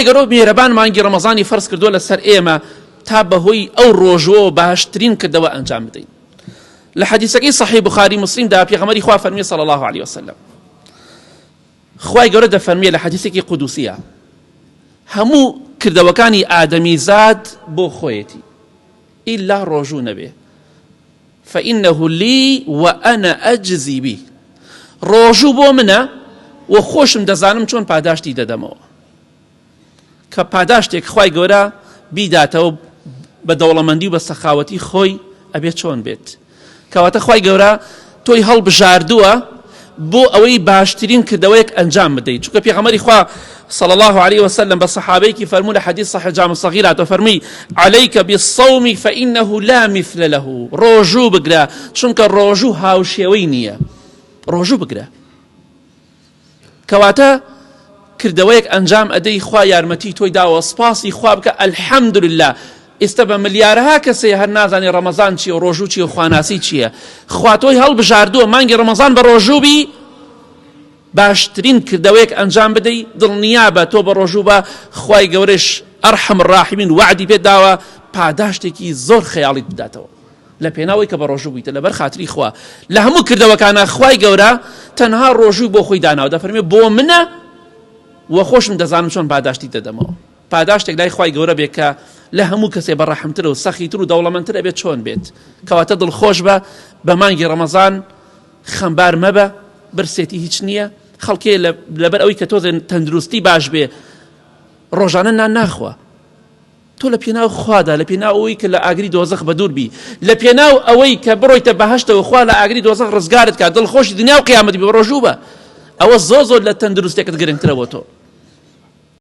خوای گەورە میهرەبان مانگی ڕەمەزانی فەرز کردووە لەسەر ئێمە تا بەهۆی ئەو ڕۆژوە باشترین کردەوە ئەنجام بدەین. لە حەدیثەکەی صحیح بخاری مسلمدا پێغەمبەری خوا فەرمووی صلی الله عليه وسلم، خوای گەورە دەفەرمێ لە حەدیثێکی قودوسیە، هەموو کردەوەکانی ئادەمی زاد بۆ خۆیەتی ئیلا ڕۆژوو نەبێ، فإنه لي وأنا أجزي به. ڕۆژوو بۆ منە و خۆشم دەزانم چۆن پاداشتی دەدەمەوە، کە پاداشتێک خوای گەورە بیداتەوە بە دەوڵەمەندی و بە سەخاوەتی خۆی ئەبێت چۆن بێت. کەواتە خوای گەورە تۆی هەڵبژاردووە بۆ ئەوەی باشترین کردەوەیەک ئەنجام بدەیت. چونکە پێغەمبەری خوا صلى الله عليه وسلم بە سەحابەیەکی فەرموو لە حەدیث صحیح جامع الصغیرە فەرمی عليك بالصوم فإنه لا مثل له. ڕۆژوو بگرە چونکە ڕۆژوو هاوشێوەی نییە، ڕۆژوو بگرە. کەواتە کردەوەیەک ئەنجام ئەدەی خوا یارمەتی تۆی داوە، سپاسی خوا بکە ئەلحەمدولله. ئێستا بە ملیارەها کەسێ هەر نازانێ ڕەمەزان چییە و ڕۆژوو چییە و خواناسی چییە. خوا تۆی هەڵبژاردووە مانگی ڕەمەزان بە ڕۆژووبی باشترین کردەوەیەک ئەنجام بدەی، دڵنیابە تۆ بە ڕۆژوو بە خوای گەورەش ئەرحەم الراحیمین وعدی پێت داوە پاداشتێکی زۆر خەیاڵیت بداتەوە لە پێناوەی کە بە ڕۆژوو بوویتە. لەبەر خاتری خوا لە هەموو کردەوەکانە خوای گەورە تەنها ڕۆژووی بۆ خۆی داناوە، دەفەرمێ بۆ منە و خۆشم دەزانم چۆن پاداشتی دەدەمەوە. پاداشتێک لای خوای گەورە بێت کە لە هەموو کەسێ بەڕەحمترە و سەخیتر و دەوڵەمەندتر ئەبێت چۆن بێت. کەواتە دڵخۆش بە بە مانگی ڕەمەزان، خەمبار مەبە، برسێتی هیچ نییە. خەڵکێ لەبەر ئەوەی کە تۆ تەندروستی باش بێ ڕۆژانە نان ناخوا، تۆ لە پێناو خوادا، لە پێناو ئەوەی کە لە ئاگری دۆزەخ بە دوور بی، لە پێناو ئەوەی کە بڕۆیتە بەهەشتەوە خوا لە ئاگری دۆزەخ ڕزگارت کات، دڵخۆشی دنیا و قیامەتی بە ڕۆژوو بە. ئەوە زۆر زۆر لە تەندروستێکت گرنگترەوە تۆ.